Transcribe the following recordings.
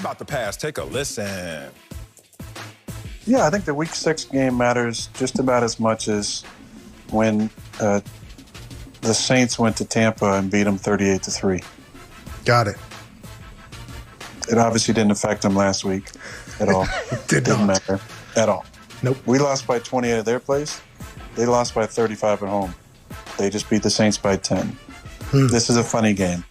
about the past. Take a listen. Yeah, I think the Week 6 game matters just about as much as when the Saints went to Tampa and beat them 38-3. Got it. It obviously didn't affect them last week at all. Didn't matter at all. Nope. We lost by 28 at their place. They lost by 35 at home. They just beat the Saints by 10. This is a funny game.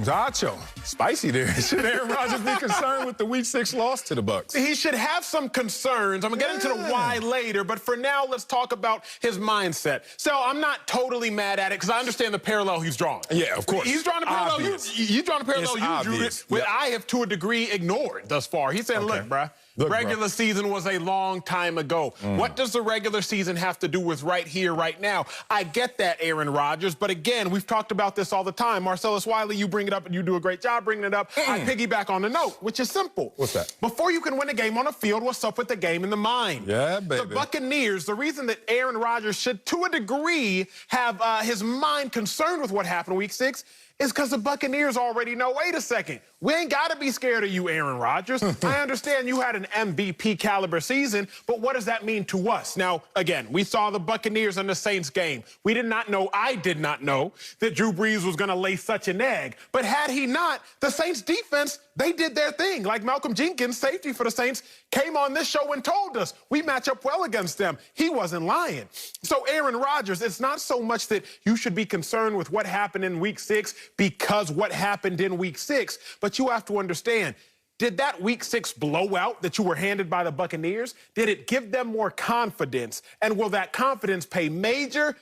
Gotcha. Spicy there. Should Aaron Rodgers be concerned with the Week 6 loss to the Bucs? He should have some concerns. I'm going to get into the why later, but for now, let's talk about his mindset. So I'm not totally mad at it because I understand the parallel he's drawing. Yeah, of course. He's drawing a parallel. He's drawing a parallel you drew it, which I have to a degree ignored thus far. He said, look, bruh. Regular season was a long time ago. What does the regular season have to do with right here, right now? I get that, Aaron Rodgers, but again, we've talked about this all the time. Marcellus Wiley, you bring it up and you do a great job bringing it up. I piggyback on the note, which is simple. What's that? Before you can win a game on a field, what's up with the game in the mind? Yeah, baby. The Buccaneers, the reason that Aaron Rodgers should, to a degree, have his mind concerned with what happened Week 6 is because the Buccaneers already know, wait a second, we ain't got to be scared of you, Aaron Rodgers. I understand you had an MVP caliber season, but what does that mean to us? Now, again, we saw the Buccaneers and the Saints game. We did not know, I did not know, that Drew Brees was going to lay such an egg. But had he not, the Saints defense, they did their thing. Like Malcolm Jenkins, safety for the Saints, came on this show and told us we match up well against them. He wasn't lying. So, Aaron Rodgers, it's not so much that you should be concerned with what happened in Week 6 because what happened in Week 6, but you have to understand, did that Week 6 blowout that you were handed by the Buccaneers, did it give them more confidence? And will that confidence pay major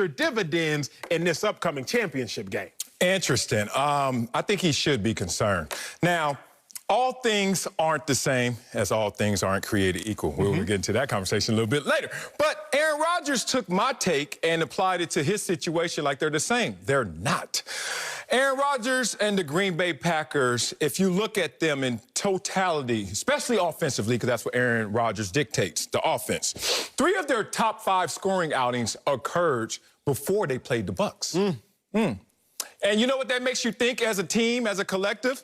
dividends in this upcoming championship game? Interesting. I think he should be concerned. Now, all things aren't the same as all things aren't created equal. We'll get into that conversation a little bit later. But Aaron Rodgers took my take and applied it to his situation like they're the same. They're not. Aaron Rodgers and the Green Bay Packers, if you look at them in totality, especially offensively, because that's what Aaron Rodgers dictates, the offense, 3 of their top 5 scoring outings occurred before they played the Bucs. And you know what that makes you think as a team, as a collective?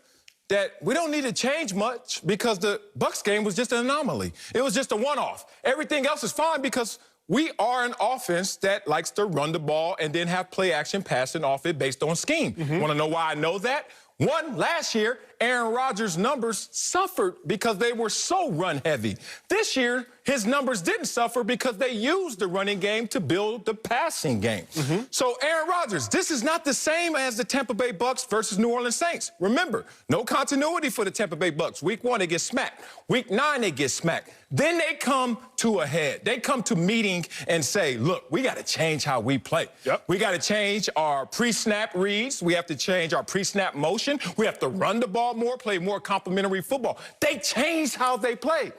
That we don't need to change much because the Bucs game was just an anomaly. It was just a one-off. Everything else is fine because we are an offense that likes to run the ball and then have play-action passing off it based on scheme. Want to know why I know that? One, last year, Aaron Rodgers' numbers suffered because they were so run-heavy. This year, his numbers didn't suffer because they used the running game to build the passing game. So, Aaron Rodgers, this is not the same as the Tampa Bay Bucs versus New Orleans Saints. Remember, no continuity for the Tampa Bay Bucs. Week 1, they get smacked. Week 9, they get smacked. Then they come to a head. They come to meeting and say, look, we got to change how we play. We got to change our pre-snap reads. We have to change our pre-snap motion. We have to run the ball more, play more complementary football. They changed how they play.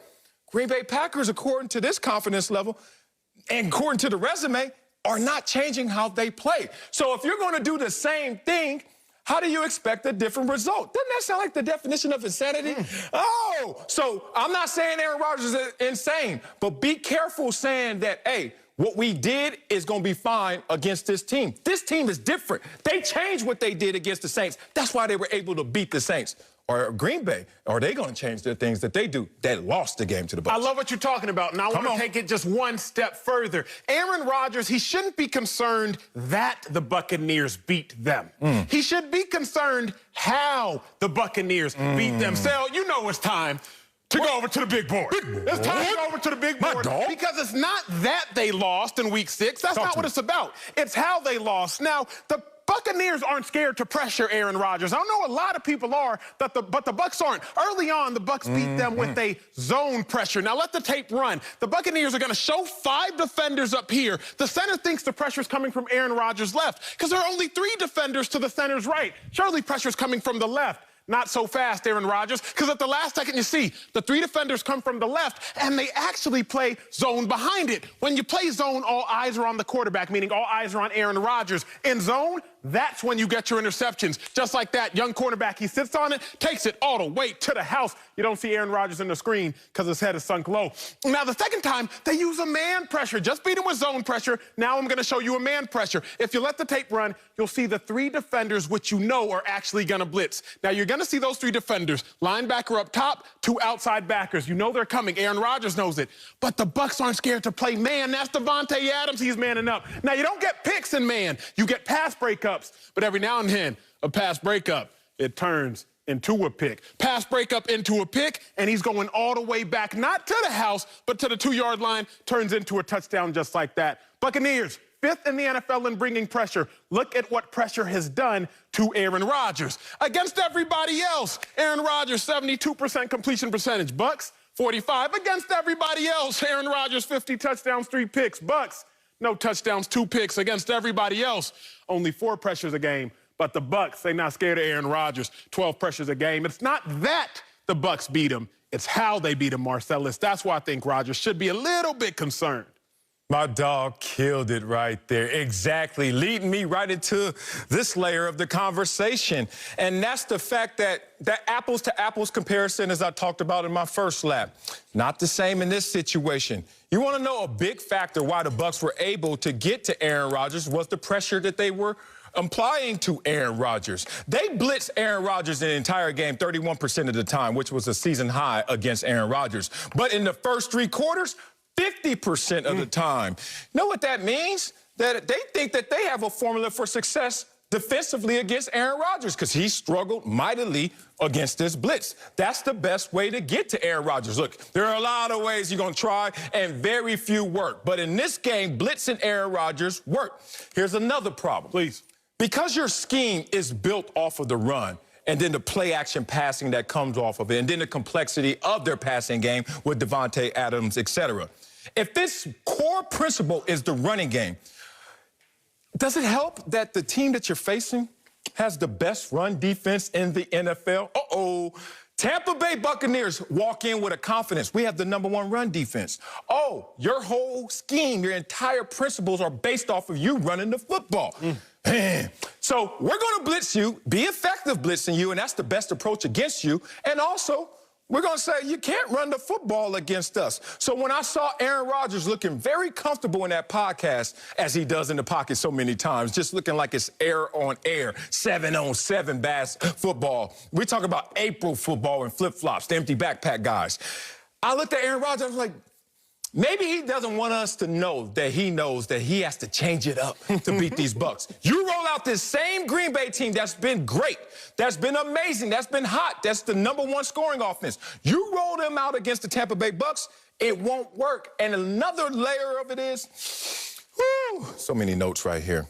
Green Bay Packers, according to this confidence level and according to the resume, are not changing how they play. So if you're going to do the same thing, how do you expect a different result? Doesn't that sound like the definition of insanity? Oh, so I'm not saying Aaron Rodgers is insane, but be careful saying that, hey, what we did is going to be fine against this team. This team is different. They changed what they did against the Saints. That's why they were able to beat the Saints. Or Green Bay, are they going to change their things that they do that lost the game to the Bucs? I love what you're talking about, and I want to take it just one step further. Aaron Rodgers, he shouldn't be concerned that the Buccaneers beat them. He should be concerned how the Buccaneers beat them. Sal, you know it's time to go over to the big board. It's time to go over to the big board because it's not that they lost in Week 6. That's not what it's about. It's how they lost. Now, the Buccaneers aren't scared to pressure Aaron Rodgers. I know a lot of people are, but the Bucs aren't. Early on, the Bucs beat them with a zone pressure. Now, let the tape run. The Buccaneers are going to show 5 defenders up here. The center thinks the pressure's coming from Aaron Rodgers' left because there are only 3 defenders to the center's right. Surely pressure's coming from the left. Not so fast, Aaron Rodgers, because at the last second you see the 3 defenders come from the left, and they actually play zone behind it. When you play zone, all eyes are on the quarterback, meaning all eyes are on Aaron Rodgers. In zone, that's when you get your interceptions. Just like that, young cornerback, he sits on it, takes it all the way to the house. You don't see Aaron Rodgers in the screen because his head is sunk low. Now, the second time, they use a man pressure. Just beat him with zone pressure. Now I'm going to show you a man pressure. If you let the tape run, you'll see the 3 defenders, which you know are actually going to blitz. Now, you're going to see those 3 defenders. Linebacker up top, 2 outside backers. You know they're coming. Aaron Rodgers knows it. But the Bucs aren't scared to play man. That's Davante Adams. He's manning up. Now, you don't get picks in man. You get pass breakups. But every now and then, a pass breakup, it turns into a pick. Pass breakup into a pick, and he's going all the way back, not to the house, but to the 2-yard line, turns into a touchdown just like that. Buccaneers, 5th in the NFL in bringing pressure. Look at what pressure has done to Aaron Rodgers. Against everybody else, Aaron Rodgers, 72% completion percentage. Bucs, 45. Against everybody else, Aaron Rodgers, 50 touchdowns, 3 picks. Bucs, no touchdowns, 2 picks. Against everybody else, only 4 pressures a game. But the Bucs, they're not scared of Aaron Rodgers. 12 pressures a game. It's not that the Bucs beat him. It's how they beat him, Marcellus. That's why I think Rodgers should be a little bit concerned. My dog killed it right there. Exactly. Leading me right into this layer of the conversation. And that's the fact that apples to apples comparison, as I talked about in my first lap, not the same in this situation. You want to know a big factor why the Bucs were able to get to Aaron Rodgers was the pressure that they were applying to Aaron Rodgers. They blitzed Aaron Rodgers the entire game 31% of the time, which was a season high against Aaron Rodgers. But in the first 3 quarters, 50% of the time. You know what that means? That they think that they have a formula for success defensively against Aaron Rodgers because he struggled mightily against this blitz. That's the best way to get to Aaron Rodgers. Look, there are a lot of ways you're going to try, and very few work. But in this game, blitzing Aaron Rodgers worked. Here's another problem. Please. Because your scheme is built off of the run, and then the play-action passing that comes off of it, and then the complexity of their passing game with Davante Adams, etc. If this core principle is the running game, does it help that the team that you're facing has the best run defense in the NFL? Uh-oh. Tampa Bay Buccaneers walk in with a confidence. We have the #1 run defense. Oh, your whole scheme, your entire principles are based off of you running the football. Man. So we're going to blitz you, be effective blitzing you, and that's the best approach against you. And also, we're going to say you can't run the football against us. So when I saw Aaron Rodgers looking very comfortable in that podcast, as he does in the pocket so many times, just looking like it's air on air, 7-on-7 bass football. We're talking about April football and flip-flops, the empty backpack guys. I looked at Aaron Rodgers, I was like, maybe he doesn't want us to know that he knows that he has to change it up to beat these Bucs. You roll out this same Green Bay team that's been great, that's been amazing, that's been hot, that's the #1 scoring offense. You roll them out against the Tampa Bay Bucs, it won't work. And another layer of it is, so many notes right here.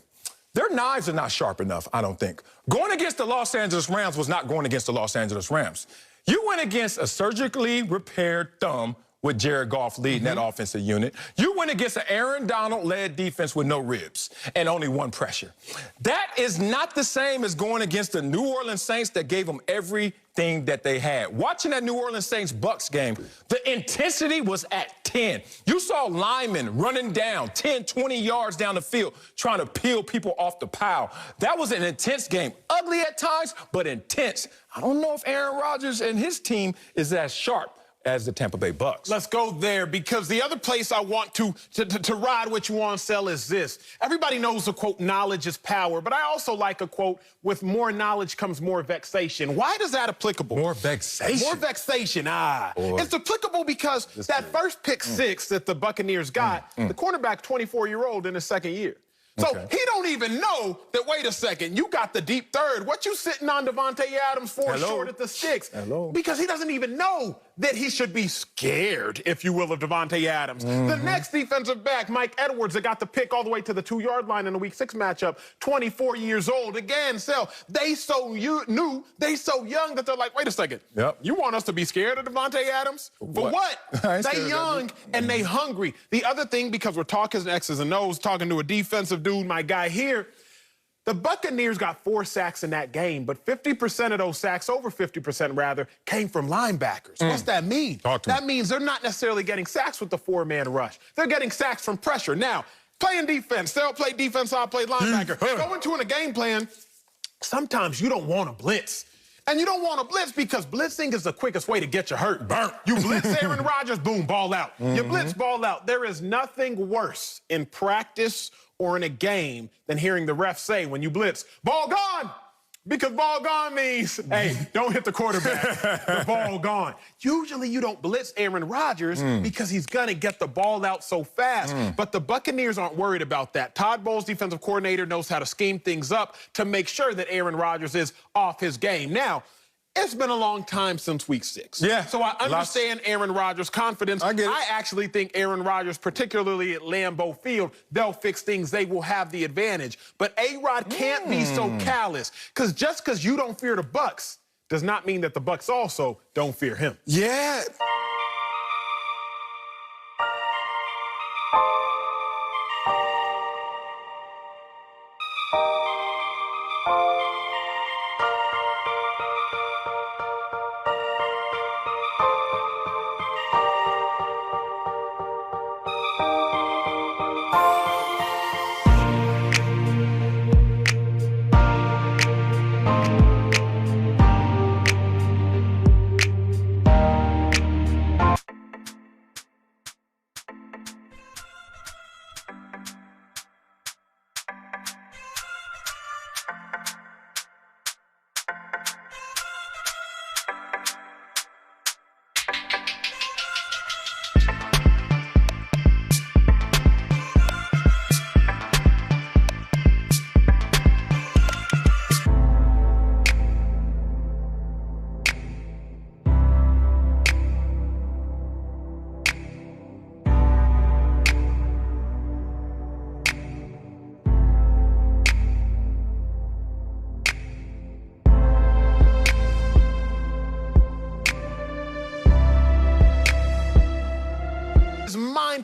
Their knives are not sharp enough, I don't think. Going against the Los Angeles Rams was not going against the Los Angeles Rams. You went against a surgically repaired thumb with Jared Goff leading that offensive unit. You went against an Aaron Donald-led defense with no ribs and only 1 pressure. That is not the same as going against the New Orleans Saints that gave them everything that they had. Watching that New Orleans Saints-Bucs game, the intensity was at 10. You saw linemen running down 10, 20 yards down the field trying to peel people off the pile. That was an intense game. Ugly at times, but intense. I don't know if Aaron Rodgers and his team is as sharp as the Tampa Bay Bucs. Let's go there, because the other place I want to ride what you want to sell is this. Everybody knows the quote, knowledge is power, but I also like a quote, with more knowledge comes more vexation. Why is that applicable? More vexation? More vexation, It's applicable because that first pick 6 that the Buccaneers got, the cornerback, 24-year-old in his 2nd year. So he don't even know that, wait a second, you got the deep third. What you sitting on Davante Adams for short at the sticks? Because he doesn't even know that he should be scared, if you will, of Davante Adams. The next defensive back, Mike Edwards, that got the pick all the way to the 2-yard line in the Week 6 matchup, 24 years old. Again, they so young that they're like, wait a second, you want us to be scared of Davante Adams? For what? They young and they hungry. The other thing, because we're talking X's and O's, talking to a defensive dude, my guy here, the Buccaneers got 4 sacks in that game, but 50% of those sacks, over 50% rather, came from linebackers. What's that mean? That means they're not necessarily getting sacks with the 4-man rush. They're getting sacks from pressure. Now, Playing defense. They'll play defense, I'll play linebacker. Go into a game plan, sometimes you don't want to blitz. And you don't want to blitz because blitzing is the quickest way to get you hurt. Burnt. You blitz Aaron Rodgers, boom, ball out. You blitz, ball out. There is nothing worse in practice or in a game than hearing the ref say when you blitz, ball gone. Because ball gone means, hey, don't hit the quarterback. The ball gone. Usually you don't blitz Aaron Rodgers because he's going to get the ball out so fast. But the Buccaneers aren't worried about that. Todd Bowles, defensive coordinator, knows how to scheme things up to make sure that Aaron Rodgers is off his game. Now, it's been a long time since week 6. Yeah. So I understand Aaron Rodgers' confidence. I get it. I actually think Aaron Rodgers, particularly at Lambeau Field, they'll fix things. They will have the advantage. But A-Rod can't be so callous. Because just because you don't fear the Bucs does not mean that the Bucs also don't fear him. Yeah.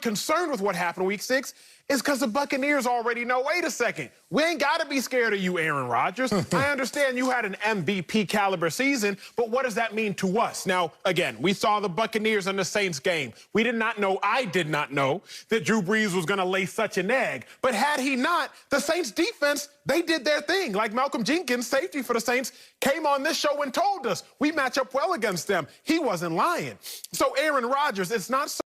Concerned with what happened week 6 is because the Buccaneers already know, wait a second, we ain't got to be scared of you, Aaron Rodgers. I understand you had an MVP caliber season, but what does that mean to us? Now, again, we saw the Buccaneers in the Saints game. We did not know, I did not know, that Drew Brees was going to lay such an egg. But had he not, the Saints defense, they did their thing. Like Malcolm Jenkins, safety for the Saints, came on this show and told us we match up well against them. He wasn't lying. So Aaron Rodgers, it's not so